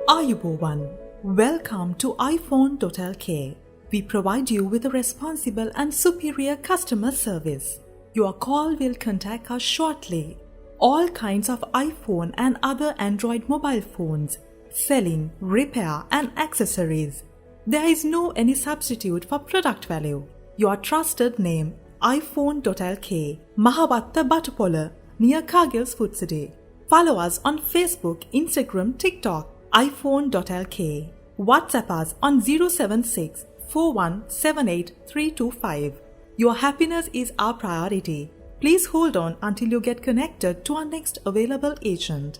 Ayubowan. Welcome to Iphone.lk. We provide you with a responsible and superior customer service. Your call will contact us shortly. All kinds of iPhone and other Android mobile phones, selling, repair and accessories. There is no any substitute for product value. Your trusted name, Iphone.lk, Mahawatta Batupola, near Cargill's Food City. Follow us on Facebook, Instagram, TikTok, Iphone.lk. WhatsApp us on 076 4178 325. Your happiness is our priority. Please hold on until you get connected to our next available agent.